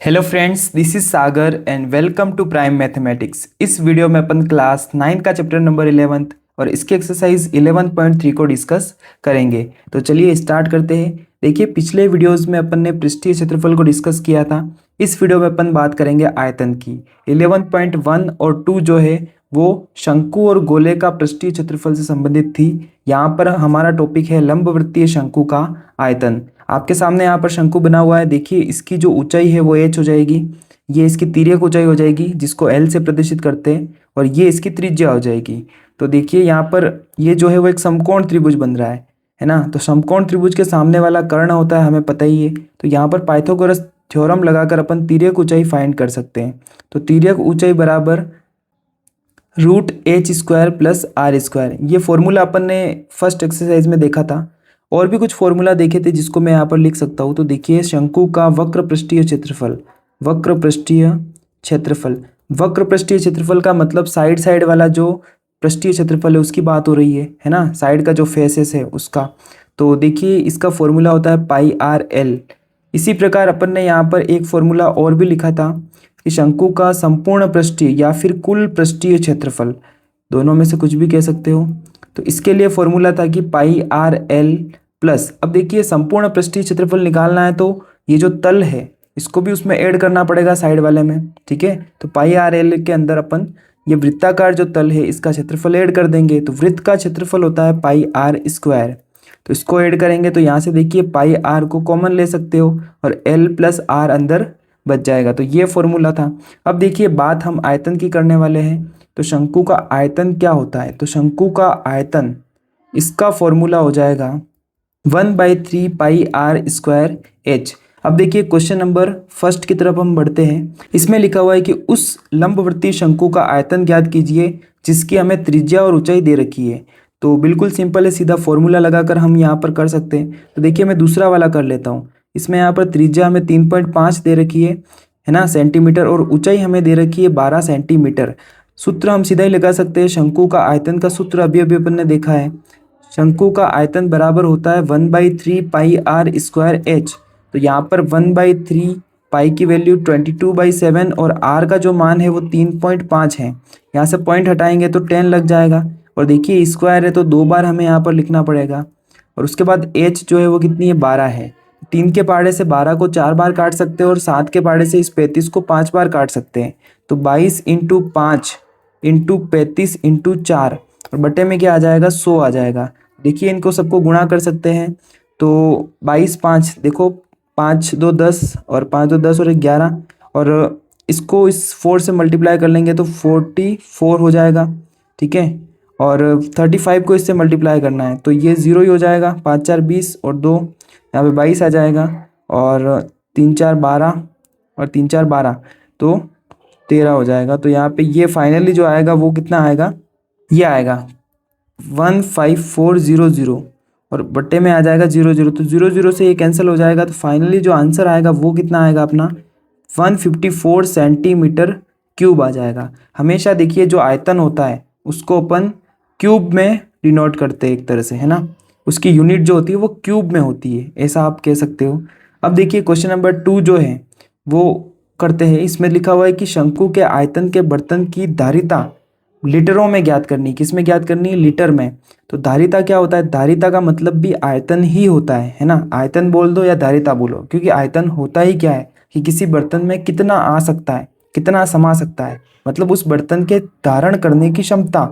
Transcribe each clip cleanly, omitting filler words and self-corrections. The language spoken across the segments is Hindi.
Hello friends, this is Sagar and welcome to prime mathematics. इस वीडियो में अपन क्लास 9 का चैप्टर नंबर 11 और इसके एक्सरसाइज 11.3 को डिस्कस करेंगे। तो चलिए स्टार्ट करते हैं। देखिए, पिछले वीडियोस में अपन ने पृष्ठीय क्षेत्रफल को डिस्कस किया था। इस वीडियो में अपन बात करेंगे आयतन की। 11.1 और 2 जो है वो शंकु और गोले का पृष्ठीय क्षेत्रफल से संबंधित थी। यहाँ पर हमारा टॉपिक है लंबवृत्तीय शंकु का आयतन। आपके सामने यहाँ पर शंकु बना हुआ है। देखिए, इसकी जो ऊंचाई है वो h हो जाएगी, ये इसकी तिर्यक ऊंचाई हो जाएगी जिसको l से प्रदर्शित करते हैं, और ये इसकी त्रिज्या हो जाएगी। तो देखिए यहाँ पर ये जो है वो एक समकोण त्रिभुज बन रहा है ना। तो समकोण त्रिभुज के सामने वाला कर्ण होता है, हमें पता ही है। तो यहाँ पर पाइथागोरस थ्योरम लगाकर अपन तिर्यक ऊंचाई फाइंड कर सकते हैं। तो तिर्यक ऊंचाई बराबर √h² प्लस r²। ये फॉर्मूला अपन ने फर्स्ट एक्सरसाइज में देखा था। और भी कुछ फॉर्मूला देखे थे जिसको मैं यहाँ पर लिख सकता हूँ। तो देखिए, शंकु का वक्र पृष्ठीय क्षेत्रफल, वक्र पृष्ठीय क्षेत्रफल, वक्र पृष्ठीय क्षेत्रफल का मतलब साइड वाला जो पृष्ठीय क्षेत्रफल है उसकी बात हो रही है ना, साइड का जो फेसेस है उसका। तो देखिए, इसका फॉर्मूला होता है πr_l। इसी प्रकार अपन ने यहाँ पर एक फॉर्मूला और भी लिखा था कि शंकु का संपूर्ण पृष्ठीय या फिर कुल पृष्ठीय क्षेत्रफल, दोनों में से कुछ भी कह सकते हो। तो इसके लिए फॉर्मूला था कि πr_l प्लस, अब देखिए संपूर्ण पृष्ठीय क्षेत्रफल निकालना है तो ये जो तल है इसको भी उसमें ऐड करना पड़ेगा साइड वाले में, ठीक है। तो πr_l के अंदर अपन ये वृत्ताकार जो तल है इसका क्षेत्रफल ऐड कर देंगे। तो वृत्त का क्षेत्रफल होता है πr²। तो इसको ऐड करेंगे तो यहाँ से देखिए πr को कॉमन ले सकते हो और l प्लस r अंदर बच जाएगा। तो ये फॉर्मूला था। अब देखिए, बात हम आयतन की करने वाले हैं। तो शंकु का आयतन क्या होता है? तो शंकु का आयतन, इसका फॉर्मूला हो जाएगा 1/3 πr²h। अब देखिए, क्वेश्चन नंबर फर्स्ट की तरफ हम बढ़ते हैं। इसमें लिखा हुआ है कि उस लंबवृत्तीय शंकु का आयतन ज्ञात कीजिए जिसकी हमें त्रिज्या और ऊंचाई दे रखी है। तो बिल्कुल सिंपल है, सीधा फॉर्मूला लगाकर हम यहाँ पर कर सकते हैं। तो देखिए, मैं दूसरा वाला कर लेता हूँ। इसमें यहाँ पर त्रिज्या हमें 3.5 दे रखी है ना, सेंटीमीटर, और ऊंचाई हमें दे रखी है 12 सेंटीमीटर। सूत्र हम सीधा ही लगा सकते हैं। शंकु का आयतन का सूत्र अभी अभी अपन ने देखा है। शंकु का आयतन बराबर होता है 1/3 πr²h। तो यहाँ पर 1/3 पाई की वैल्यू 22/7 और r का जो मान है वो 3.5 है। यहाँ से पॉइंट हटाएंगे तो 10 लग जाएगा। और देखिए, स्क्वायर है तो 2 बार हमें यहाँ पर लिखना पड़ेगा। और उसके बाद h जो है वो कितनी है? 12 है। 3 के पहाड़े से 12 को 4 बार काट सकते हैं और 7 के पहाड़े से इस 35 को 5 बार काट सकते हैं। तो 22 × 5 × 35 × 4 और बटे में क्या आ जाएगा? 100 आ जाएगा। देखिए, इनको सबको गुणा कर सकते हैं। तो 22 5, देखो 5 2 10 और 5 2 10 और 11, और इसको इस 4 से मल्टीप्लाई कर लेंगे तो 44 हो जाएगा, ठीक है। और 35 को इससे मल्टीप्लाई करना है तो ये 0 ही हो जाएगा। 5 4 20 और 2 यहाँ पे 22 आ जाएगा, और 3 4 12 और 3 4 12 तो 13 हो जाएगा। तो यहाँ पे ये फाइनली जो आएगा वो कितना आएगा? ये आएगा 15400 और बट्टे में आ जाएगा 00। तो 00 से ये कैंसिल हो जाएगा। तो फाइनली जो आंसर आएगा वो कितना आएगा अपना? 154 सेंटीमीटर क्यूब आ जाएगा। हमेशा देखिए, जो आयतन होता है उसको अपन क्यूब में डिनोट करते हैं एक तरह से, है ना। उसकी यूनिट जो होती है वो क्यूब में होती है, ऐसा आप कह सकते हो। अब देखिए, क्वेश्चन नंबर 2 जो है वो करते हैं। इसमें लिखा हुआ है कि शंकु के आयतन के बर्तन की धारिता लीटरों में ज्ञात करनी। किस में ज्ञात करनी है? लीटर में। तो धारिता क्या होता है? धारिता का मतलब भी आयतन ही होता है ना। आयतन बोल दो या धारिता बोलो, क्योंकि आयतन होता ही क्या है कि किसी बर्तन में कितना आ सकता है, कितना समा सकता है, मतलब उस बर्तन के धारण करने की क्षमता।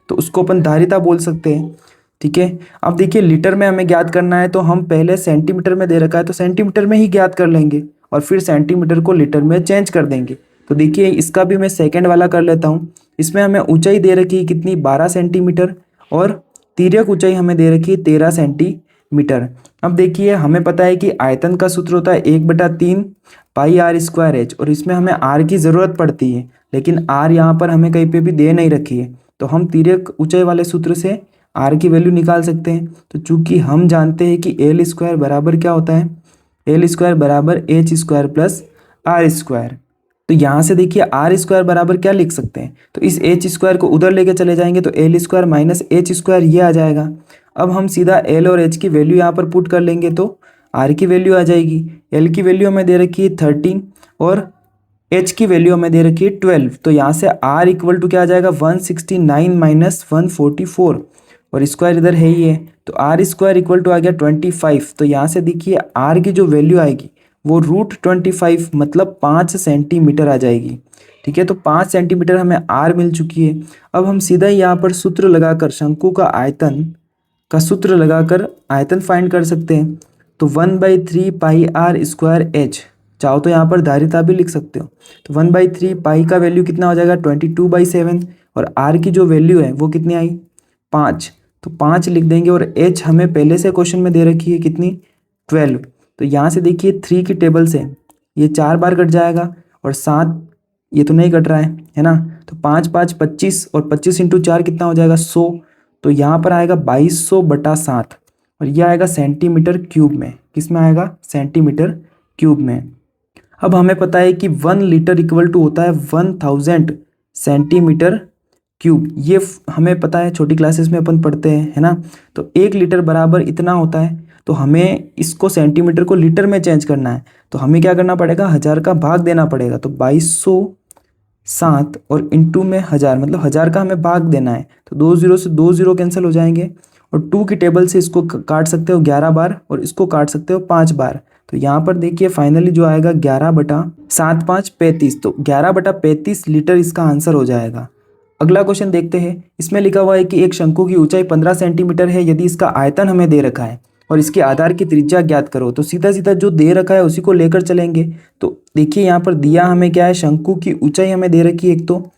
तो उसको अपन धारिता बोल सकते हैं, ठीक है। अब देखिए, लीटर में हमें ज्ञात करना है तो हम पहले सेंटीमीटर में दे रखा है तो सेंटीमीटर में ही ज्ञात कर लेंगे और फिर सेंटीमीटर को लीटर में चेंज कर देंगे। तो देखिए, इसका भी मैं सेकंड वाला कर लेता हूँ। इसमें हमें ऊंचाई दे रखी है कितनी? 12 सेंटीमीटर, और तिर्यक ऊंचाई हमें दे रखी है 13 सेंटीमीटर। अब देखिए, हमें पता है कि आयतन का सूत्र होता है 1/3 πr²h, और इसमें हमें r की ज़रूरत पड़ती है, लेकिन r यहाँ पर हमें कहीं पे भी दे नहीं रखी है। तो हम तिर्यक ऊंचाई वाले सूत्र से r की वैल्यू निकाल सकते हैं। तो चूंकि हम जानते हैं कि l² बराबर क्या होता है? l² बराबर h² प्लस r²। तो यहाँ से देखिए, r² बराबर क्या लिख सकते हैं? तो इस h² को उधर लेके चले जाएंगे तो l² माइनस h² ये आ जाएगा। अब हम सीधा l और h की वैल्यू यहाँ पर पुट कर लेंगे तो आर की वैल्यू आ जाएगी, एल की वैल्यू हमें दे रखी है 13 और एच की वैल्यू हमें दे रखी है 12। तो यहाँ से आर इक्वल टू क्या आ जाएगा 169 माइनस 144 और स्क्वायर इधर है ही है, तो आर स्क्वायर इक्वल टू आ गया 25। तो यहाँ से देखिए आर की जो वैल्यू आएगी वो √25 मतलब 5 सेंटीमीटर आ जाएगी। ठीक है, तो 5 सेंटीमीटर हमें आर मिल चुकी है। अब हम सीधा यहाँ पर सूत्र लगाकर शंकु का आयतन का सूत्र लगाकर आयतन फाइंड कर सकते हैं। तो 1/3 पाई आर स्क्वायर एच, चाहो तो यहाँ पर धारिता भी लिख सकते हो। तो 1/3 पाई का वैल्यू कितना हो जाएगा 22/7 और आर की जो वैल्यू है वो कितनी आई 5, तो 5 लिख देंगे और एच हमें पहले से क्वेश्चन में दे रखी है कितनी 12। तो यहाँ से देखिए 3 की टेबल से ये 4 बार कट जाएगा और 7 ये तो नहीं कट रहा है ना, तो 5 5 25 और 25 इंटू 4 कितना हो जाएगा 100। तो यहाँ पर आएगा 2200/7 और यह आएगा सेंटीमीटर क्यूब में। किस में आएगा सेंटीमीटर क्यूब में। अब हमें पता है कि 1 लीटर इक्वल टू होता है 1000 सेंटीमीटर क्यूब, ये हमें पता है, छोटी क्लासेस में अपन पढ़ते हैं, है ना। तो 1 लीटर बराबर इतना होता है, तो हमें इसको सेंटीमीटर को लीटर में चेंज करना है, तो हमें क्या करना पड़ेगा 1000 का भाग देना पड़ेगा। तो 2207 और इंटू में 1000 मतलब 1000 का हमें भाग देना है, तो 2 0 से 2 0 कैंसिल हो जाएंगे और 2 की टेबल से इसको काट सकते हो 11 बार और इसको काट सकते हो 5 बार। तो यहाँ पर देखिए फाइनली जो आएगा 11/7 5 35, तो 11/35 लीटर इसका आंसर हो जाएगा। अगला क्वेश्चन देखते हैं। इसमें लिखा हुआ है कि एक शंकु की ऊंचाई 15 सेंटीमीटर है यदि इसका आयतन हमें दे रखा है और इसके आधार की त्रिज्या ज्ञात करो। तो सीधा सीधा जो दे रखा है उसी को लेकर चलेंगे। तो देखिए यहाँ पर दिया हमें क्या है, शंकु की ऊंचाई हमें दे रखी है एक तो,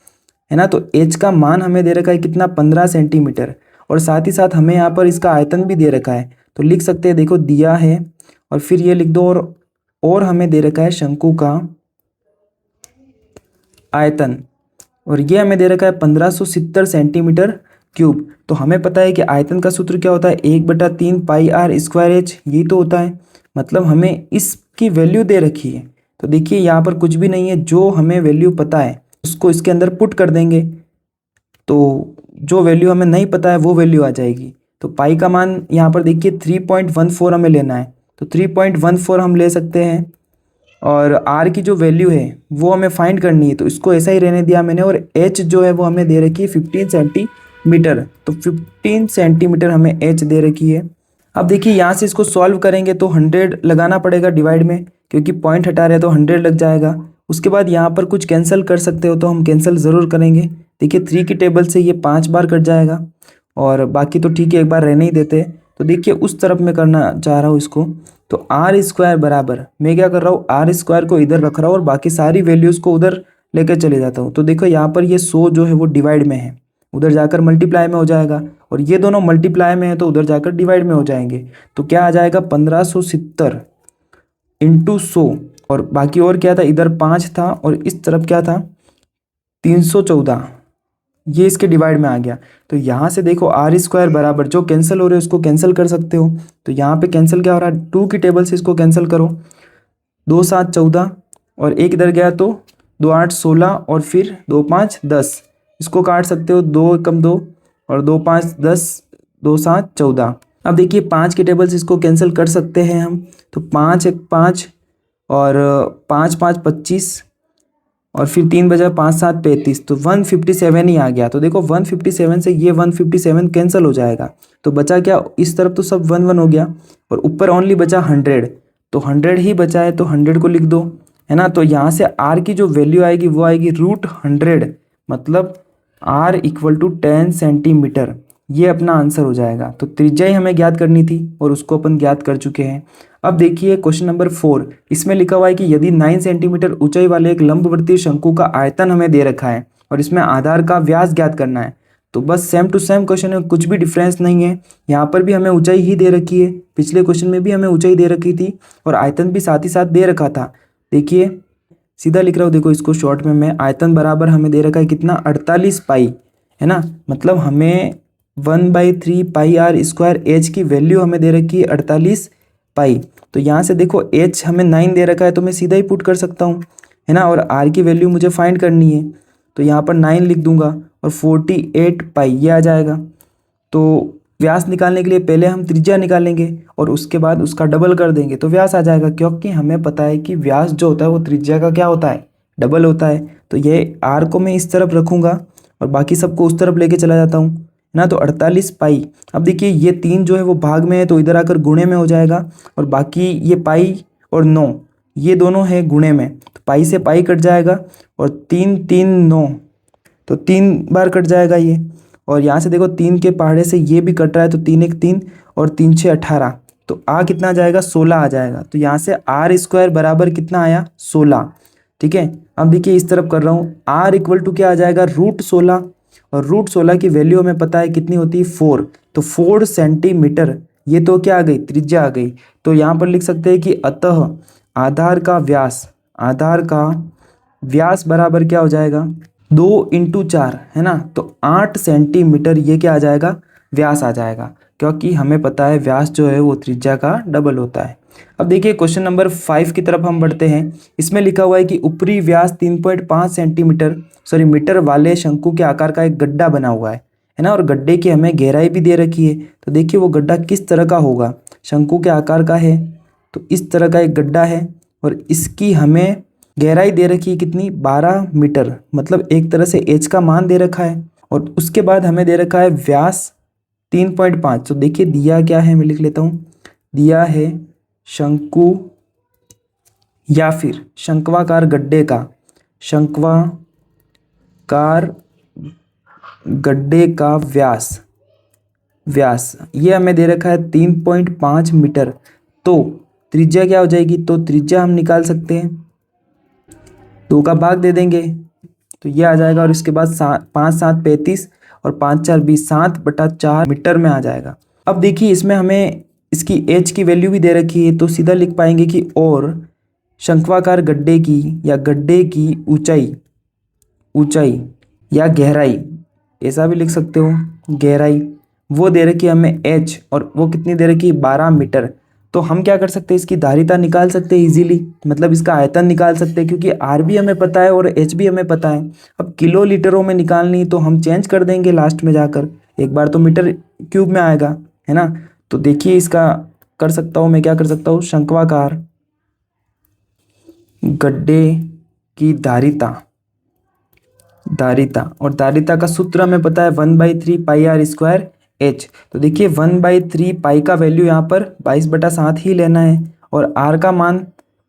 है ना, तो एच का मान हमें दे रखा है कितना 15 सेंटीमीटर और साथ ही साथ हमें यहाँ पर इसका आयतन भी दे रखा है। तो लिख सकते हैं, देखो दिया है और फिर ये लिख दो और हमें दे रखा है शंकु का आयतन और ये हमें दे रखा है 1570 सेंटीमीटर क्यूब। तो हमें पता है कि आयतन का सूत्र क्या होता है 1/3 पाई आर स्क्वायर एच, यही तो होता है, मतलब हमें इसकी वैल्यू दे रखी है। तो देखिए यहाँ पर कुछ भी नहीं है, जो हमें वैल्यू पता है उसको इसके अंदर पुट कर देंगे, तो जो वैल्यू हमें नहीं पता है वो वैल्यू आ जाएगी। तो पाई का मान यहाँ पर देखिए 3.14 हमें लेना है, तो 3.14 हम ले सकते हैं और आर की जो वैल्यू है वो हमें फाइंड करनी है, तो इसको ऐसा ही रहने दिया मैंने। और एच जो है वो हमें दे रखी है 15 सेंटीमीटर, तो 15 सेंटीमीटर हमें एच दे रखी है। अब देखिए यहाँ से इसको सॉल्व करेंगे तो 100 लगाना पड़ेगा डिवाइड में, क्योंकि पॉइंट हटा रहे हैं तो 100 लग जाएगा। उसके बाद यहाँ पर कुछ कैंसिल कर सकते हो तो हम कैंसिल ज़रूर करेंगे। देखिए 3 की टेबल से ये 5 बार कट जाएगा और बाकी तो ठीक है, एक बार रहने ही देते। तो देखिए उस तरफ मैं करना चाह रहा हूँ इसको, तो आर स्क्वायर बराबर मैं क्या कर रहा हूँ, आर स्क्वायर को इधर रख रहा हूँ और बाकी सारी वैल्यूज़ को उधर लेकर चले जाता हूँ। तो देखो यहाँ पर ये 100 जो है वो डिवाइड में है, उधर जाकर मल्टीप्लाई में हो जाएगा और ये दोनों मल्टीप्लाई में है तो उधर जाकर डिवाइड में हो जाएंगे। तो क्या आ जाएगा 1570 इंटू 100 और बाकी और क्या था, इधर 5 था और इस तरफ क्या था 314, ये इसके डिवाइड में आ गया। तो यहाँ से देखो आर स्क्वायर बराबर जो कैंसिल हो रहे हैं उसको कैंसिल कर सकते हो। तो यहाँ पे कैंसिल क्या हो रहा है, 2 की टेबल से इसको कैंसिल करो, 2 7 14 और एक इधर गया तो 2 8 16 और फिर 2 5 10, इसको काट सकते हो, 2 कम 2 और 2 5 10, 2 7 14। अब देखिए 5 की टेबल से इसको कैंसिल कर सकते हैं हम, तो 5 1 5 और 5 5 25 और फिर 3 बजा 5 7 35, तो 157 ही आ गया। तो देखो 157 से ये 157 कैंसिल हो जाएगा, तो बचा क्या, इस तरफ तो सब 1 1 हो गया और ऊपर ओनली बचा 100, तो 100 ही बचा है तो 100 को लिख दो, है ना। तो यहाँ से आर की जो वैल्यू आएगी वो आएगी √100, मतलब आर इक्वल टू 10 सेंटीमीटर, ये अपना आंसर हो जाएगा। तो त्रिज्या ही हमें ज्ञात करनी थी और उसको अपन ज्ञात कर चुके हैं। अब देखिए क्वेश्चन नंबर 4, इसमें लिखा हुआ है कि यदि 9 सेंटीमीटर ऊंचाई वाले एक लंबवर्तीय शंकु का आयतन हमें दे रखा है और इसमें आधार का व्यास ज्ञात करना है। तो बस सेम टू सेम क्वेश्चन है, कुछ भी डिफरेंस नहीं है। यहाँ पर भी हमें ऊंचाई ही दे रखी है, पिछले क्वेश्चन में भी हमें ऊंचाई दे रखी थी और आयतन भी साथ ही साथ दे रखा था। देखिए सीधा लिख रहा हूँ, देखो इसको शॉर्ट में मैं, आयतन बराबर हमें दे रखा है कितना 48 पाई, है ना, मतलब हमें 1/3 पाई आर स्क्वायर एच की वैल्यू हमें दे रखी है 48 पाई। तो यहाँ से देखो एच हमें 9 दे रखा है तो मैं सीधा ही पुट कर सकता हूँ, है ना, और आर की वैल्यू मुझे फाइंड करनी है तो यहाँ पर 9 लिख दूंगा और 48 पाई ये आ जाएगा। तो व्यास निकालने के लिए पहले हम त्रिज्या निकालेंगे और उसके बाद उसका डबल कर देंगे तो व्यास आ जाएगा, क्योंकि हमें पता है कि व्यास जो होता है वो त्रिज्या का क्या होता है, डबल होता है। तो ये आर को मैं इस तरफ रखूँगा और बाकी सबको उस तरफ लेके चला जाता हूँ ना। तो 48 पाई, अब देखिए ये 3 जो है वो भाग में है तो इधर आकर गुणे में हो जाएगा, और बाकी ये पाई और 9 ये दोनों है गुणे में, तो पाई से पाई कट जाएगा और 3 3 9, तो 3 बार कट जाएगा ये। और यहाँ से देखो 3 के पहाड़े से ये भी कट रहा है, तो 3 1 3 और 3 6 18, तो आ कितना आ जाएगा, 16 आ जाएगा। तो यहाँ से आर स्क्वायर बराबर कितना आया, 16। ठीक है, अब देखिए इस तरफ कर रहा हूँ, आर इक्वल टू क्या आ जाएगा, √16, और √16 की वैल्यू हमें पता है कितनी होती है, 4, तो 4 सेंटीमीटर, ये तो क्या आ गई, त्रिज्या आ गई। तो यहाँ पर लिख सकते हैं कि अतः आधार का व्यास, आधार का व्यास बराबर क्या हो जाएगा, 2 × 4 है ना, तो 8 सेंटीमीटर ये क्या आ जाएगा, व्यास आ जाएगा, क्योंकि हमें पता है व्यास जो है वो त्रिज्या का डबल होता है। अब देखिए क्वेश्चन नंबर 5 की तरफ हम बढ़ते हैं। इसमें लिखा हुआ है कि ऊपरी व्यास 3.5 सेंटीमीटर मीटर वाले शंकु के आकार का एक गड्ढा बना हुआ है ना, और गड्ढे की हमें गहराई भी दे रखी है। तो देखिए वो गड्ढा किस तरह का होगा, शंकु के आकार का है तो इस तरह का एक गड्ढा है, और इसकी हमें गहराई दे रखी है कितनी, 12 मीटर, मतलब एक तरह से एच का मान दे रखा है, और उसके बाद हमें दे रखा है व्यास 3.5। तो देखिए दिया क्या है, मैं लिख लेता हूँ, दिया है शंकु या फिर शंक्वाकार गड्ढे का, शंक्वाकार गड्ढे का व्यास, ये हमें दे रखा है 3.5 मीटर। तो त्रिज्या क्या हो जाएगी, तो त्रिज्या हम निकाल सकते हैं, 2 का भाग दे देंगे तो ये आ जाएगा, और इसके बाद 5 7 35 और 5 4 20, 7/4 मीटर में आ जाएगा। अब देखिए इसमें हमें इसकी एच की वैल्यू भी दे रखी है, तो सीधा लिख पाएंगे कि और शंक्वाकार गड्ढे की या गड्ढे की ऊंचाई या गहराई, ऐसा भी लिख सकते हो, गहराई वो दे रखी है हमें एच, और वो कितनी दे रखी है, 12 मीटर। तो हम क्या कर सकते हैं, इसकी धारिता निकाल सकते हैं इजीली, मतलब इसका आयतन निकाल सकते हैं, क्योंकि आर भी हमें पता है और एच भी हमें पता है। अब किलो लीटरों में निकालनी तो हम चेंज कर देंगे लास्ट में जाकर, एक बार तो मीटर क्यूब में आएगा, है ना। तो देखिए इसका कर सकता हूँ मैं, क्या कर सकता हूँ, शंक्वाकार गड्ढे की धारिता और धारिता का सूत्र हमें पता है 1/3 पाई आर स्क्वायर एच। तो देखिए 1/3 पाई का वैल्यू यहाँ पर 22/7 ही लेना है, और आर का मान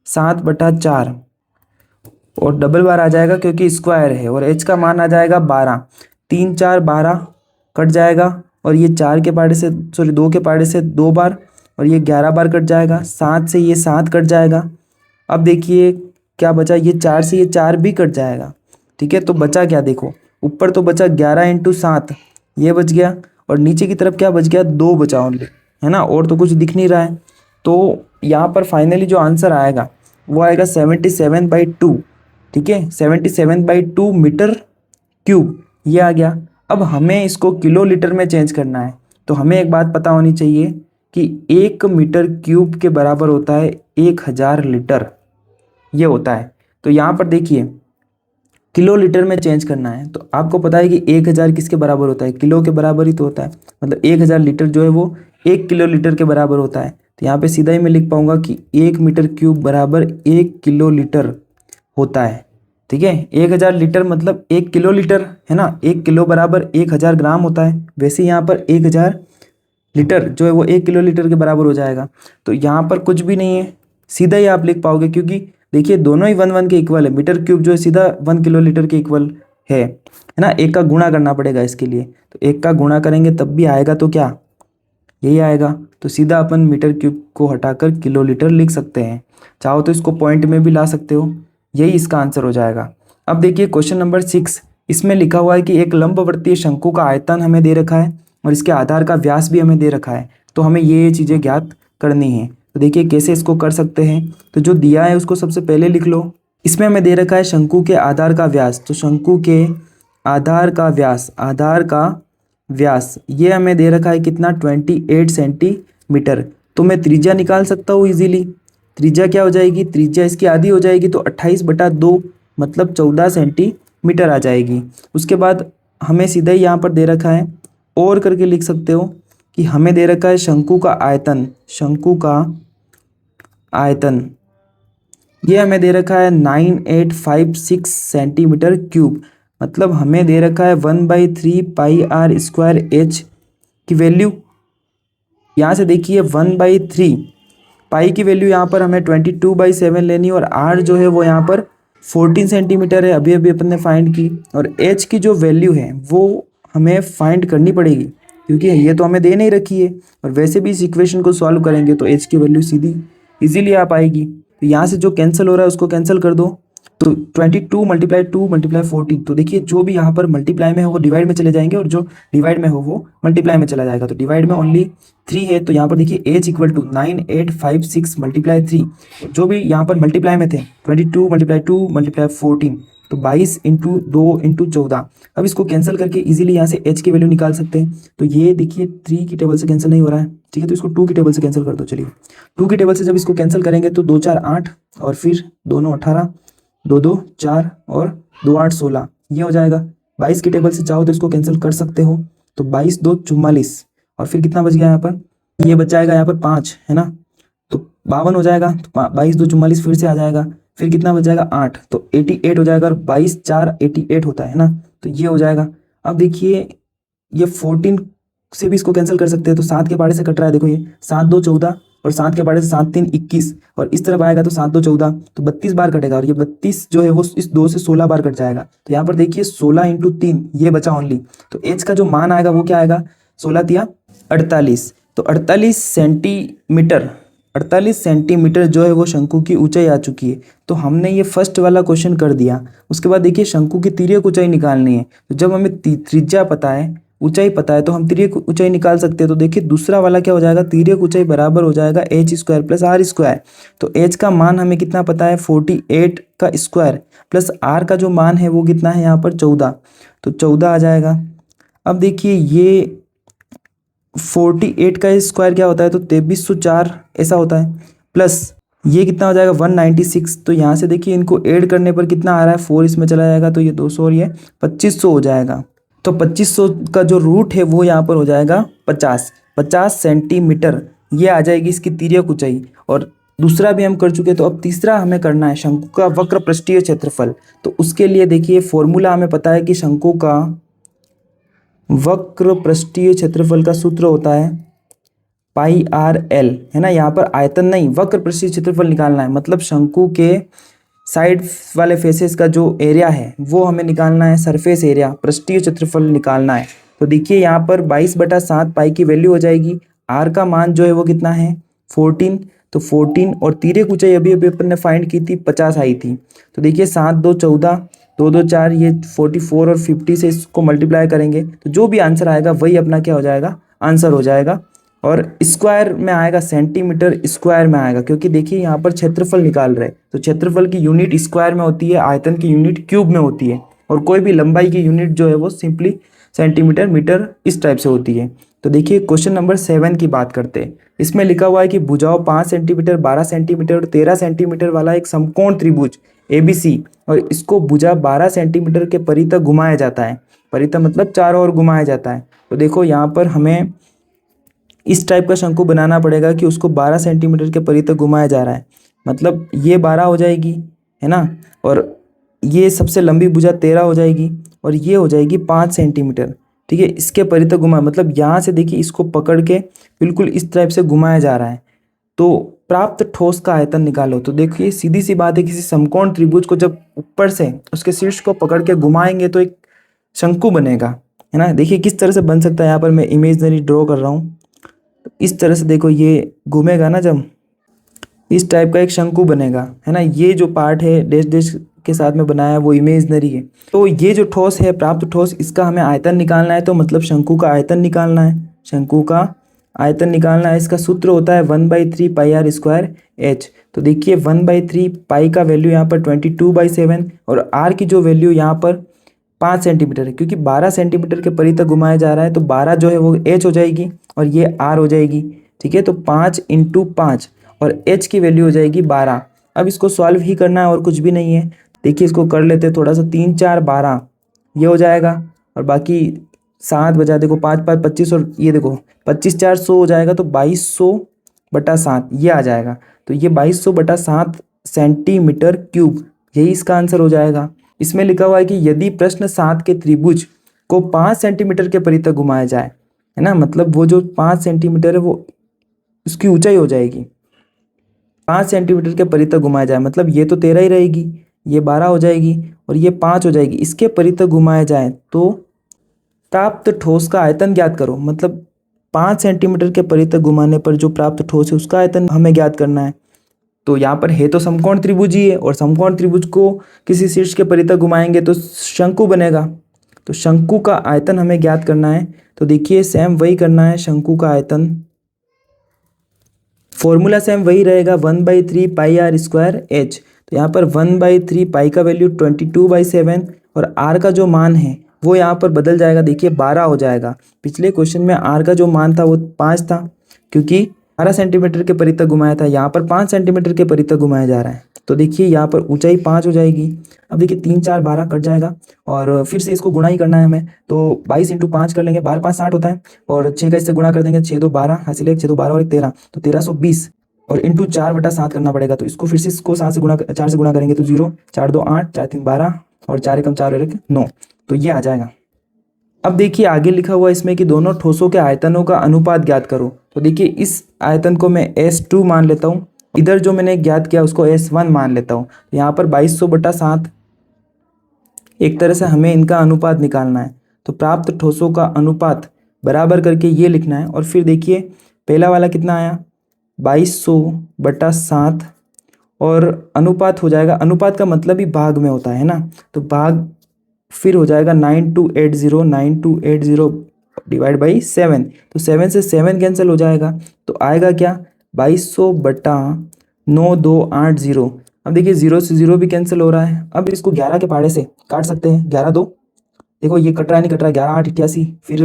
7/4, और डबल बार आ जाएगा क्योंकि स्क्वायर है, और एच का मान आ जाएगा 12, 3 4 12 कट जाएगा, और ये 4 के पहाड़े से 2 के पहाड़े से 2 बार, और ये 11 बार कट जाएगा, 7 से ये 7 कट जाएगा। अब देखिए क्या बचा, ये 4 से ये 4 भी कट जाएगा। ठीक है, तो बचा क्या, देखो ऊपर तो बचा 11 × 7 ये बच गया, और नीचे की तरफ क्या बच गया, 2 बचा ओनली, है ना, और तो कुछ दिख नहीं रहा है। तो यहाँ पर फाइनली जो आंसर आएगा वो आएगा 77/2। ठीक है, 77/2 मीटर क्यूब ये आ गया। अब हमें इसको किलो लीटर में चेंज करना है, तो हमें एक बात पता होनी चाहिए कि 1 मीटर क्यूब के बराबर होता है 1000 लीटर, ये होता है। तो यहाँ पर देखिए किलो लीटर में चेंज करना है, तो आपको पता है कि 1000 किसके बराबर होता है, किलो के बराबर ही तो होता है, मतलब 1000 लीटर जो है वो 1 किलो लीटर के बराबर होता है। तो यहाँ पे सीधा ही मैं लिख पाऊंगा कि 1 मीटर क्यूब बराबर 1 किलो लीटर होता है। ठीक है, 1000 लीटर मतलब 1 किलो लीटर, है ना, 1 किलो बराबर 1000 ग्राम होता है। वैसे यहाँ पर 1000 लीटर जो है वो 1 किलो लीटर के बराबर हो जाएगा। तो यहाँ पर कुछ भी नहीं है, सीधा ही आप लिख पाओगे, क्योंकि देखिए दोनों ही 1 1 के इक्वल है। मीटर क्यूब जो है सीधा 1 किलो लीटर के इक्वल है ना। एक का गुणा करना पड़ेगा इसके लिए, तो एक का गुणा करेंगे तब भी आएगा, तो क्या यही आएगा। तो सीधा अपन मीटर क्यूब को हटाकर किलो लीटर लिख सकते हैं, चाहो तो इसको पॉइंट में भी ला सकते हो, यही इसका आंसर हो जाएगा। अब देखिए क्वेश्चन नंबर 6, इसमें लिखा हुआ है कि एक लंबवर्तीय शंकु का आयतन हमें दे रखा है और इसके आधार का व्यास भी हमें दे रखा है, तो हमें ये चीज़ें ज्ञात करनी है। तो देखिए कैसे इसको कर सकते हैं, तो जो दिया है उसको सबसे पहले लिख लो। इसमें हमें दे रखा है शंकु के आधार का व्यास, तो शंकु के आधार का व्यास ये हमें दे रखा है कितना, 28 सेंटीमीटर। तो मैं त्रिज्या निकाल सकता हूँ इजीली। त्रिज्या क्या हो जाएगी, त्रिज्या इसकी आधी हो जाएगी, तो 28/2 मतलब 14 सेंटीमीटर आ जाएगी। उसके बाद हमें सीधा ही यहाँ पर दे रखा है और करके लिख सकते हो कि हमें दे रखा है शंकु का आयतन, शंकु का आयतन ये हमें दे रखा है 9856 सेंटीमीटर क्यूब। मतलब हमें दे रखा है 1/3 पाई r² की वैल्यू। यहाँ से देखिए 1/3 पाई की वैल्यू यहाँ पर हमें 22/7 लेनी और r जो है वो यहाँ पर 14 सेंटीमीटर है, अभी अभी अपन ने फाइंड की। और h की जो वैल्यू है वो हमें फाइंड करनी पड़ेगी क्योंकि ये तो हमें दे नहीं रखी है। और वैसे भी इस इक्वेशन को सॉल्व करेंगे तो h की वैल्यू सीधी इजीली आ पाएगी। तो यहाँ से जो कैंसिल हो रहा है उसको कैंसिल कर दो। तो 22 × 2 × 14। तो देखिए जो भी यहाँ पर मल्टीप्लाई में हो वो डिवाइड में चले जाएंगे और जो डिवाइड में हो वो मल्टीप्लाई में चला जाएगा। तो डिवाइड में ओनली 3 है, तो यहाँ पर देखिए h = 9856 × 3। जो भी यहाँ पर मल्टीप्लाई में थे 22 × 2 × 14, तो 22 × 2 × 14। अब इसको कैंसिल करके इजीली यहाँ से h की वैल्यू निकाल सकते हैं। तो ये देखिए 3 की टेबल से कैंसिल नहीं हो रहा है, ठीक है, तो इसको 2 की टेबल से कैंसिल कर दो। चलिए 2 की टेबल से जब इसको कैंसिल करेंगे तो 2 4 8 और फिर दोनों 18, 2 2 4 और 2 8 16 ये हो जाएगा। 22 की टेबल से चाहो तो इसको कैंसिल कर सकते हो, तो 22 2 44 और फिर कितना बच गया यहाँ पर, ये बच जाएगा यहाँ पर 5 है ना, तो 52 हो जाएगा। तो 22 2 44 फिर से आ जाएगा, फिर कितना बच जाएगा 8, तो 88 हो जाएगा। और 22 4 88 होता है ना, तो ये हो जाएगा। अब देखिए ये 14 से भी इसको कैंसिल कर सकते हैं, तो 7 के पाड़े से कट रहा है, देखो ये 7 2 14 और 7 के पाड़े से 7 3 21 और इस तरफ आएगा तो 7 2 14, तो 32 बार कटेगा और ये 32 जो है वो इस 2 से 16 बार कट जाएगा। तो यहाँ पर देखिए 16 × 3 ये बचा ओनली, तो एच का जो मान आएगा वो क्या आएगा, 16 तिया 48। तो 48 सेंटीमीटर, 48 सेंटीमीटर जो है वो शंकु की ऊंचाई आ चुकी है। तो हमने ये फर्स्ट वाला क्वेश्चन कर दिया। उसके बाद देखिए शंकु की तिर्यक ऊंचाई निकालनी है। तो जब हमें त्रिज्या पता है, ऊंचाई पता है, तो हम तिर्यक ऊंचाई निकाल सकते हैं। तो देखिए दूसरा वाला क्या हो जाएगा, तिर्यक ऊंचाई बराबर हो जाएगा h² + r²। तो h का मान हमें कितना पता है, 48 का स्क्वायर प्लस r का जो मान है वो कितना है यहाँ पर 14, तो 14 आ जाएगा। अब देखिए ये 48 का स्क्वायर क्या होता है, तो 2304 ऐसा होता है, प्लस ये कितना हो जाएगा 196। तो यहाँ से देखिए इनको ऐड करने पर कितना आ रहा है, 4 इसमें चला जाएगा तो ये 200 और ये 2500 हो जाएगा। तो 2500 का जो रूट है वो यहाँ पर हो जाएगा 50 सेंटीमीटर, ये आ जाएगी इसकी तिर्यक ऊंचाई। और दूसरा भी हम कर चुके, तो अब तीसरा हमें करना है शंकु का वक्र पृष्ठीय क्षेत्रफल। तो उसके लिए देखिए फॉर्मूला हमें पता है कि शंकु का वक्र पृष्ठीय क्षेत्रफल का सूत्र होता है πr_l, है ना। यहाँ पर आयतन नहीं, वक्र पृष्ठीय क्षेत्रफल निकालना है, मतलब शंकु के साइड वाले फेसेस का जो एरिया है वो हमें निकालना है, सरफेस एरिया, पृष्ठीय क्षेत्रफल निकालना है। तो देखिए यहाँ पर 22/7 पाई की वैल्यू हो जाएगी। r का मान जो है वो कितना है 14, तो 14 और तिर्यक ऊंचाई अभी अभी अपन ने फाइंड की थी 50 आई थी। तो देखिए 7 2 14 2 2 4 ये 44 और 50 से इसको मल्टीप्लाई करेंगे तो जो भी आंसर आएगा वही अपना क्या हो जाएगा, आंसर हो जाएगा। और स्क्वायर में आएगा, सेंटीमीटर स्क्वायर में आएगा, क्योंकि देखिए यहाँ पर क्षेत्रफल निकाल रहे हैं तो क्षेत्रफल की यूनिट स्क्वायर में होती है, आयतन की यूनिट क्यूब में होती है, और कोई भी लंबाई की यूनिट जो है वो सिंपली सेंटीमीटर मीटर इस टाइप से होती है। तो देखिए क्वेश्चन नंबर 7 की बात करते हैं। इसमें लिखा हुआ है कि भुजाओं 5 सेंटीमीटर 12 सेंटीमीटर और 13 सेंटीमीटर वाला एक समकोण त्रिभुज ABC, और इसको भुजा 12 सेंटीमीटर के परितः घुमाया जाता है। परितः मतलब चारों ओर घुमाया जाता है। तो देखो यहाँ पर हमें इस टाइप का शंकु बनाना पड़ेगा कि उसको 12 सेंटीमीटर के परितः घुमाया जा रहा है, मतलब ये 12 हो जाएगी, है ना, और ये सबसे लंबी भुजा 13 हो जाएगी और ये हो जाएगी 5 सेंटीमीटर, ठीक है। इसके परितः घुमा, मतलब यहाँ से देखिए इसको पकड़ के बिल्कुल इस टाइप से घुमाया जा रहा है। तो प्राप्त ठोस का आयतन निकालो। तो देखिए सीधी सी बात है, किसी समकोण त्रिभुज को जब ऊपर से उसके शीर्ष को पकड़ के घुमाएंगे तो एक शंकु बनेगा, है ना। देखिए किस तरह से बन सकता है, यहाँ पर मैं इमेजनरी ड्रॉ कर रहा हूँ। इस तरह से देखो ये घूमेगा ना, जब इस टाइप का एक शंकु बनेगा, है ना। ये जो पार्ट है डैश डैश के साथ में बनाया है वो इमेजनरी है। तो ये जो ठोस है, प्राप्त ठोस, इसका हमें आयतन निकालना है, तो मतलब शंकु का आयतन निकालना है, शंकु का आयतन निकालना है। इसका सूत्र होता है 1/3 पाई r²h। तो देखिए 1/3 पाई का वैल्यू यहाँ पर 22/7 और r की जो वैल्यू यहाँ पर 5 सेंटीमीटर है, क्योंकि 12 सेंटीमीटर के परितः घुमाया जा रहा है, तो 12 जो है वो h हो जाएगी और ये r हो जाएगी, ठीक है। तो 5 × 5 और h की वैल्यू हो जाएगी 12। अब इसको सॉल्व ही करना है और कुछ भी नहीं है। देखिए इसको कर लेते हैं थोड़ा सा, 3 4 12 ये हो जाएगा और बाकी 7 बचा, देखो 5 5 25 और ये देखो 25 4 100 हो जाएगा, तो 2200/7 ये आ जाएगा। तो ये 2200/7 सेंटीमीटर क्यूब, यही इसका आंसर हो जाएगा। इसमें लिखा हुआ है कि यदि प्रश्न 7 के त्रिभुज को 5 सेंटीमीटर के परितः घुमाया जाए, है ना, मतलब वो जो 5 सेंटीमीटर है वो उसकी ऊंचाई हो जाएगी। 5 सेंटीमीटर के परितः घुमाया जाए मतलब ये तो 13 ही रहेगी, ये 12 हो जाएगी और ये 5 हो जाएगी। इसके परितः घुमाया जाए तो प्राप्त ठोस का आयतन ज्ञात करो, मतलब 5 सेंटीमीटर के परितः घुमाने पर जो प्राप्त ठोस है उसका आयतन हमें ज्ञात करना है। तो यहाँ पर है तो समकोण त्रिभुज ही है, और समकोण त्रिभुज को किसी शीर्ष के परितः घुमाएंगे तो शंकु बनेगा। तो शंकु का आयतन हमें ज्ञात करना है। तो देखिए सेम वही करना है, शंकु का आयतन फॉर्मूला सेम वही रहेगा, 1/3 पाई आर स्क्वायर एच। तो यहाँ पर 1/3 पाई का वैल्यू 22/7 और आर का जो मान है वो यहाँ पर बदल जाएगा, देखिए 12 हो जाएगा। पिछले क्वेश्चन में आर का जो मान था वो 5 था, क्योंकि 12 सेंटीमीटर के परितः घुमाया था, यहाँ पर 5 सेंटीमीटर के परितः घुमाया जा रहा है। तो देखिए यहाँ पर ऊंचाई 5 हो जाएगी। अब देखिए 3 4 12 कट जाएगा और फिर से इसको गुणा ही करना है हमें, तो 22 × 5 कर लेंगे, 12 5 60 होता है और 6 का इससे गुणा कर देंगे, 6 2 12 हासिल है, 6 2 12 और 1 13, तो 1320 और इंटू 4/7 करना पड़ेगा। तो इसको फिर से इसको 4 से गुणा करेंगे तो 0 4 2 8 4 3 12 और 4 1 4 और 1 9, तो ये आ जाएगा। अब देखिए आगे लिखा हुआ है इसमें कि दोनों ठोसों के आयतनों का अनुपात ज्ञात करो। तो देखिए इस आयतन को मैं S2 मान लेता हूँ, इधर जो मैंने ज्ञात किया उसको S1 मान लेता हूँ। यहाँ पर 2200/7 एक तरह से हमें इनका अनुपात निकालना है। तो प्राप्त ठोसों का अनुपात बराबर करके ये लिखना है। और फिर देखिए पहला वाला कितना आया, 2200/7 और अनुपात हो जाएगा, अनुपात का मतलब ही भाग में होता है ना, तो भाग फिर हो जाएगा 9280 डिवाइड बाई 7, तो 7 से 7 कैंसिल हो जाएगा, तो आएगा क्या 2200/9280। अब देखिए 0 से 0 भी कैंसिल हो रहा है। अब इसको 11 के पहाड़े से काट सकते हैं, 11 2, देखो ये कट रहा है नहीं कट रहा है, 11 8 88, फिर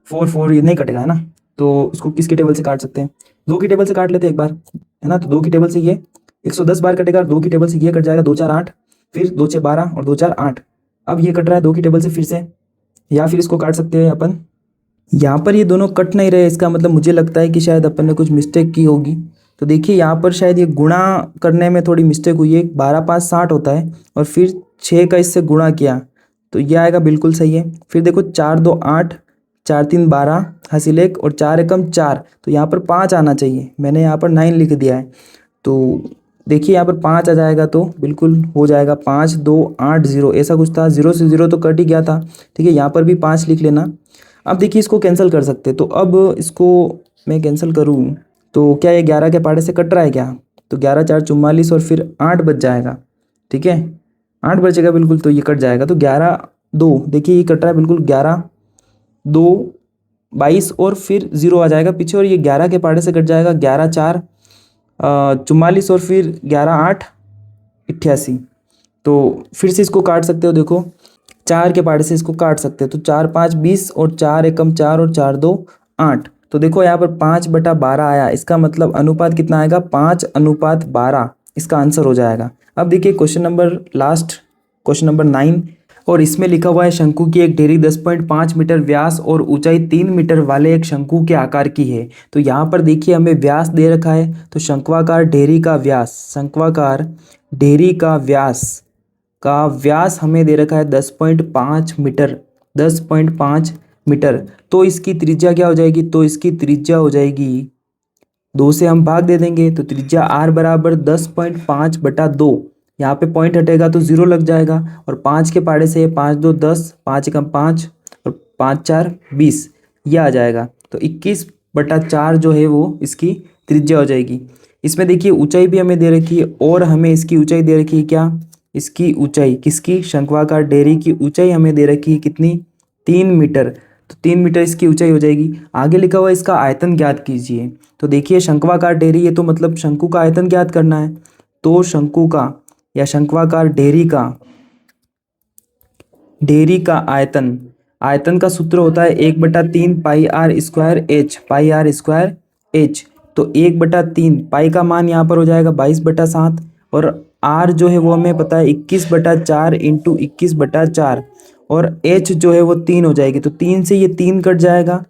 4 4 ये नहीं कटेगा है ना, तो इसको किसकी टेबल से काट सकते हैं, 2 की टेबल से काट लेते हैं एक बार, है ना। तो 2 की टेबल से ये 110 बार कटेगा, 2 की टेबल से ये कट जाएगा, 2 4 8, फिर 2 6 12 और 2 4 8। अब ये कट रहा है 2 की टेबल से फिर से, या फिर इसको काट सकते हैं अपन। यहाँ पर ये दोनों कट नहीं रहे, इसका मतलब मुझे लगता है कि शायद अपन ने कुछ मिस्टेक की होगी। तो देखिए यहाँ पर शायद ये गुणा करने में थोड़ी मिस्टेक हुई है, 12 5 60 होता है और फिर 6 का इससे गुणा किया, तो ये आएगा बिल्कुल सही है। फिर देखो 4 2 8 4 3 12 हासिल 1 और 4 एकम 4, तो यहाँ पर 5 आना चाहिए, मैंने यहाँ पर 9 लिख दिया है। तो देखिए यहाँ पर 5 आ जाएगा, तो बिल्कुल हो जाएगा 5 2 8 0, ऐसा कुछ था, 0 से 0 तो कट ही गया था। ठीक है, यहाँ पर भी 5 लिख लेना। अब देखिए इसको कैंसिल कर सकते, तो अब इसको मैं कैंसिल करूँ तो क्या ये 11 के पहाड़े से कट रहा है क्या, तो 11 4 44 और फिर 8 बच जाएगा। ठीक है 8 बचेगा बिल्कुल, तो ये कट जाएगा, तो 11 2, देखिए ये कट रहा है बिल्कुल, 11 2 22 और फिर 0 आ जाएगा पीछे, और ये 11 के पहाड़े से कट जाएगा, 11 4 44 और फिर 11 8 88। तो फिर से इसको काट सकते हो, देखो 4 के पहाड़े से इसको काट सकते हो, तो 4 5 20 और 4 एकम 4 और 4 2 8। तो देखो यहाँ पर 5/12 आया, इसका मतलब अनुपात कितना आएगा, 5:12, इसका आंसर हो जाएगा। अब देखिए question number last, question number 9, और इसमें लिखा हुआ है शंकु की एक ढेरी 10.5 मीटर व्यास और ऊंचाई 3 मीटर वाले एक शंकु के आकार की है। तो यहाँ पर देखिए हमें व्यास दे रखा है, तो शंक्वाकार ढेरी का व्यास, शंक्वाकार ढेरी का व्यास हमें दे रखा है 10.5 मीटर, 10.5 मीटर। तो इसकी त्रिज्या क्या हो जाएगी, तो इसकी त्रिज्या हो जाएगी 2 से हम भाग दे देंगे, तो त्रिज्या r बराबर 10.5/2, यहाँ पे पॉइंट हटेगा तो 0 लग जाएगा, और 5 के पहाड़े से 5 2 10, 5 एकम 5 और 5 4 20, ये आ जाएगा। तो 21/4 जो है वो इसकी त्रिज्या हो जाएगी। इसमें देखिए ऊंचाई भी हमें दे रखी है, और हमें इसकी ऊंचाई दे रखी है क्या, इसकी ऊंचाई, किसकी, शंक्वाकार ढेरी की ऊंचाई हमें दे रखी है कितनी, 3 मीटर, तो 3 मीटर इसकी ऊंचाई हो जाएगी। आगे लिखा हुआ इसका आयतन ज्ञात कीजिए। तो देखिए शंक्वाकार ढेरी, ये तो मतलब शंकु का आयतन ज्ञात करना है, तो शंकु का या शंक्वाकार ढेरी का आयतन, आयतन का सूत्र होता है 1/3 pi r square h, pi r square h. तो 1/3 पाई का मान यहाँ पर हो जाएगा 22/7 और आर जो है वो हमें पता है 21/4 इंटू 21/4, और एच जो है वो 3 हो जाएगी। तो 3 से ये 3 कट जाएगा,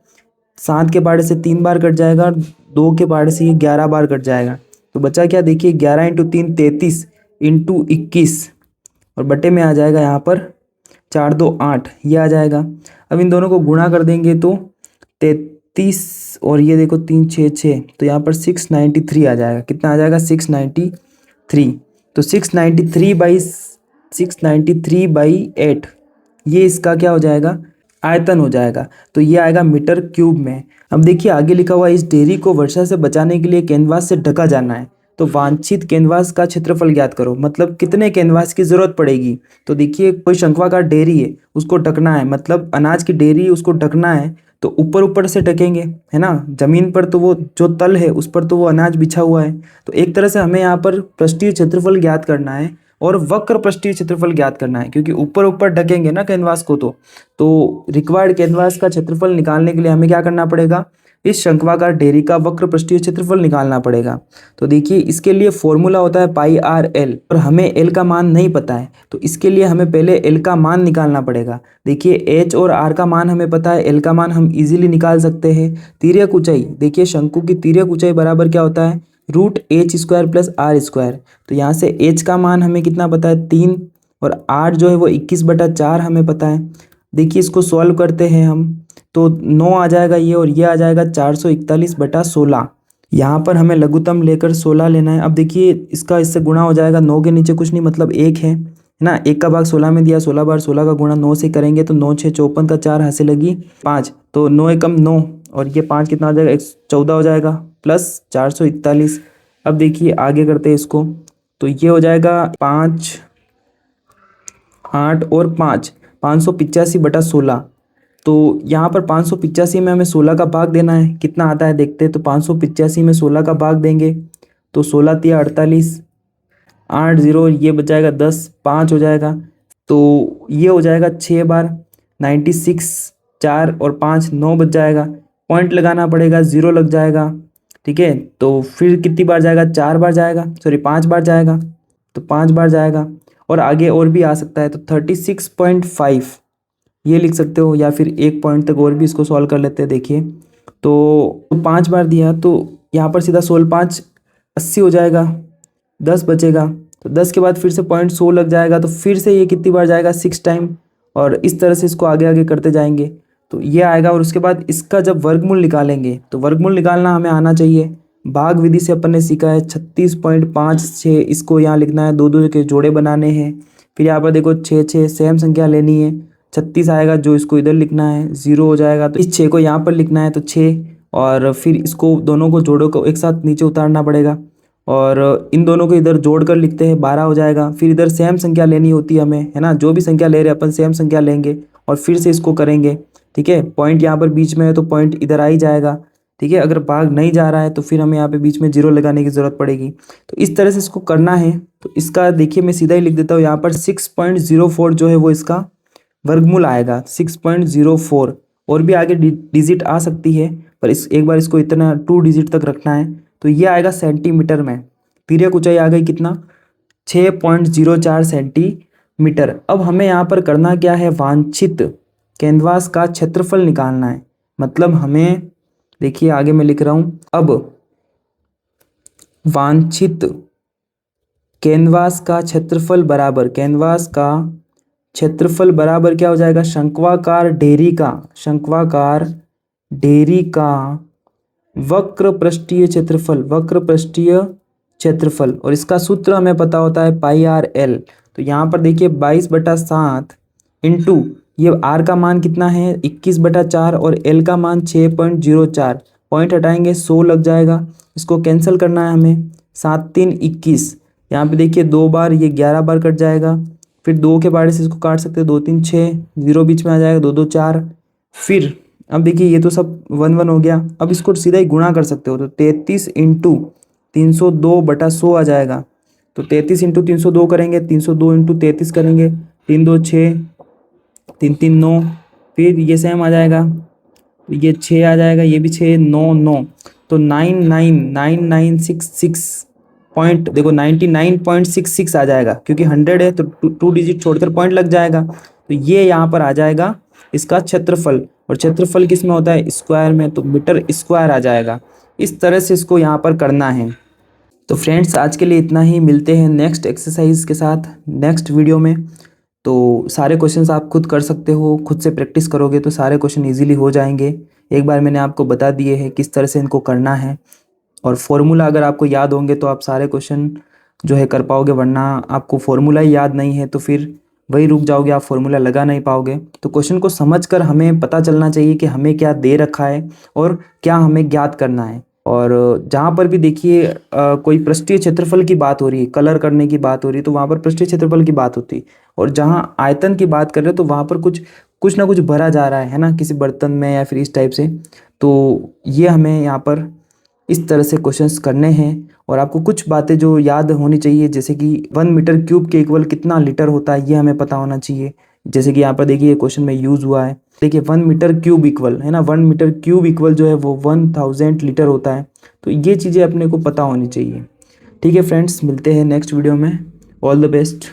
7 के पहाड़े से 3 बार कट जाएगा, और 2 के पहाड़े से ये 11 बार कट जाएगा। तो बचा क्या, देखिए 11 इंटू 3 33 इंटू 21, और बटे में आ जाएगा यहाँ पर 4 2 8, ये आ जाएगा। अब इन दोनों को गुणा कर देंगे तो 33, और ये देखो 3 6 6, तो यहाँ पर 693 आ जाएगा। कितना आ जाएगा, 693। तो 693/8, ये इसका क्या हो जाएगा, आयतन हो जाएगा। तो ये आएगा मीटर क्यूब में। अब देखिए आगे लिखा हुआ है, इस डेयरी को वर्षा से बचाने के लिए कैनवास से ढका जाना है, तो वांछित कैनवास का क्षेत्रफल ज्ञात करो। मतलब कितने कैनवास की जरूरत पड़ेगी। तो देखिए कोई शंक्वाकार डेयरी है, उसको ढकना है, मतलब अनाज की डेयरी उसको ढकना है, तो ऊपर ऊपर से ढकेंगे, है ना। जमीन पर तो वो जो तल है उस पर तो वो अनाज बिछा हुआ है। तो एक तरह से हमें यहाँ पर पृष्ठीय क्षेत्रफल ज्ञात करना है और वक्र पृष्ठीय क्षेत्रफल ज्ञात करना है, क्योंकि ऊपर ऊपर ढकेंगे ना कैनवास को। तो रिक्वायर्ड कैनवास का क्षेत्रफल निकालने के लिए हमें क्या करना पड़ेगा, इस शंक्वाकार डेयरी का वक्र पृष्ठीय क्षेत्रफल निकालना पड़ेगा। तो देखिए इसके लिए फॉर्मूला होता है पाई आर एल, और हमें एल का मान नहीं पता है, तो इसके लिए हमें पहले एल का मान निकालना पड़ेगा। देखिए एच और आर का मान हमें पता है, एल का मान हम इजीली निकाल सकते हैं। तिर्यक ऊंचाई, देखिए शंकु की तिर्यक ऊंचाई बराबर क्या होता है, √h² + r²। तो यहाँ से h का मान हमें कितना पता है, 3, और r जो है वो 21/4 हमें पता है। देखिए इसको सॉल्व करते हैं हम, तो 9 आ जाएगा ये, और ये आ जाएगा 441/16। यहाँ पर हमें लघुत्तम लेकर 16 लेना है। अब देखिए इसका इससे गुणा हो जाएगा, 9 के नीचे कुछ नहीं, मतलब 1 है ना। 1 का भाग 16 में दिया, 16 बार 16 का गुणा 9 से करेंगे तो 9 6 54 का 4 हाथ से लगी 5, तो 9 एकम 9, और ये 5 कितना हो जाएगा, 14 हो जाएगा, प्लस 441। अब देखिए आगे करते हैं इसको, तो ये हो जाएगा 5 8 और 5 585/16। तो यहाँ पर 585 में हमें 16 का भाग देना है, कितना आता है देखते हैं। तो 585 में 16 का भाग देंगे तो 16 तिया 48, 8 0, ये बचाएगा 10, 5 हो जाएगा। तो ये हो जाएगा 6 बार 96, 4 और 5 9 बच जाएगा। पॉइंट लगाना पड़ेगा, 0 लग जाएगा, ठीक है। तो फिर कितनी बार जाएगा, 4 बार जाएगा, सॉरी 5 बार जाएगा, तो 5 बार जाएगा। और आगे और भी आ सकता है, तो 36.5 ये लिख सकते हो, या फिर 1 पॉइंट तक और भी इसको सॉल्व कर लेते हैं। देखिए तो 5 बार दिया, तो यहाँ पर सीधा 16 5 80 हो जाएगा, 10 बचेगा। तो 10 के बाद फिर से पॉइंट 100 लग जाएगा, तो फिर से ये कितनी बार जाएगा, 6 टाइम, और इस तरह से इसको आगे आगे करते जाएंगे तो ये आएगा। और उसके बाद इसका जब वर्गमूल निकालेंगे, तो वर्गमूल निकालना हमें आना चाहिए। भाग विधि से अपन ने सीखा है 36.56, इसको यहाँ लिखना है, 2 2 के जोड़े बनाने हैं। फिर यहाँ पर देखो 6 6 सेम संख्या लेनी है, 36 आएगा जो इसको इधर लिखना है, 0 हो जाएगा तो इस 6 को यहाँ पर लिखना है, तो 6, और फिर इसको दोनों को जोड़ों को एक साथ नीचे उतारना पड़ेगा, और इन दोनों को इधर जोड़ कर लिखते हैं, 12 हो जाएगा। फिर इधर सेम संख्या लेनी होती है हमें, है ना, जो भी संख्या ले रहे हैं अपन सेम संख्या लेंगे और फिर से इसको करेंगे, ठीक है। पॉइंट यहाँ पर बीच में है तो पॉइंट इधर आ ही जाएगा, ठीक है। अगर भाग नहीं जा रहा है तो फिर हमें यहाँ पे बीच में 0 लगाने की ज़रूरत पड़ेगी। तो इस तरह से इसको करना है। तो इसका देखिए मैं सीधा ही लिख देता हूँ, यहाँ पर 6.04 जो है वो इसका वर्गमूल आएगा, 6.04। और भी आगे डिजिट आ सकती है, पर इस एक बार इसको इतना 2 डिजिट तक रखना है। तो ये आएगा सेंटीमीटर में। तिर्यक ऊंचाई आ गई कितना, 6.04 सेंटीमीटर। अब हमें यहाँ पर करना क्या है, वांछित कैनवास का क्षेत्रफल निकालना है। मतलब हमें देखिए आगे मैं लिख रहा हूँ, अब वांछित कैनवास का क्षेत्रफल बराबर, कैनवास का क्षेत्रफल बराबर क्या हो जाएगा, शंक्वाकार डेयरी का वक्र पृष्ठीय क्षेत्रफल, और इसका सूत्र हमें पता होता है पाई आर एल। तो यहाँ पर देखिए 22/7 इंटू ये आर का मान कितना है 21/4 और एल का मान 6.04, पॉइंट हटाएंगे 100 लग जाएगा। इसको कैंसिल करना है हमें, 7 3 21, यहाँ पे देखिए 2 बार, ये 11 बार कट जाएगा। फिर 2 के बारे से इसको काट सकते हैं, 2 3 6, 0 बीच में आ जाएगा, 2 2 4। फिर अब देखिए ये तो सब 1 1 हो गया। अब इसको सीधा ही गुणा कर सकते हो, तो 33 इंटू 302/100 आ जाएगा। तो 33 इंटू 302 करेंगे, 302 इंटू 33 करेंगे, 3 2 6, 3 3 9, फिर ये सेम आ जाएगा, ये 6 आ जाएगा, ये भी 6 9 9, तो 99966 पॉइंट देखो 99.66 आ जाएगा, क्योंकि 100 है तो 2 डिजिट छोड़कर पॉइंट लग जाएगा। तो ये यहाँ पर आ जाएगा इसका क्षेत्रफल, और क्षेत्रफल किस में होता है, स्क्वायर में, तो मीटर स्क्वायर आ जाएगा। इस तरह से इसको यहाँ पर करना है। तो फ्रेंड्स आज के लिए इतना ही, मिलते हैं नेक्स्ट एक्सरसाइज के साथ नेक्स्ट वीडियो में। तो सारे क्वेश्चंस आप खुद कर सकते हो, खुद से प्रैक्टिस करोगे तो सारे क्वेश्चन इजीली हो जाएंगे। एक बार मैंने आपको बता दिए हैं किस तरह से इनको करना है, और फॉर्मूला अगर आपको याद होंगे तो आप सारे क्वेश्चन जो है कर पाओगे, वरना आपको फॉर्मूला ही याद नहीं है तो फिर वही रुक जाओगे, आप फॉर्मूला लगा नहीं पाओगे। तो क्वेश्चन को समझकर हमें पता चलना चाहिए कि हमें क्या दे रखा है और क्या हमें ज्ञात करना है। और जहाँ पर भी देखिए कोई पृष्ठीय क्षेत्रफल की बात हो रही है, कलर करने की बात हो रही है, तो वहाँ पर पृष्ठीय क्षेत्रफल की बात होती है। और जहाँ आयतन की बात कर रहे हो तो वहाँ पर कुछ ना कुछ भरा जा रहा है ना, किसी बर्तन में या फिर इस टाइप से। तो ये हमें यहाँ पर इस तरह से क्वेश्चंस करने हैं। और आपको कुछ बातें जो याद होनी चाहिए, जैसे कि 1 मीटर क्यूब के इक्वल कितना लीटर होता है, ये हमें पता होना चाहिए। जैसे कि यहाँ पर देखिए ये क्वेश्चन में यूज़ हुआ है, देखिए 1 मीटर क्यूब इक्वल है ना, 1 मीटर क्यूब इक्वल जो है वो 1000 लीटर होता है। तो ये चीज़ें अपने को पता होनी चाहिए। ठीक है फ्रेंड्स, मिलते हैं नेक्स्ट वीडियो में। All the best.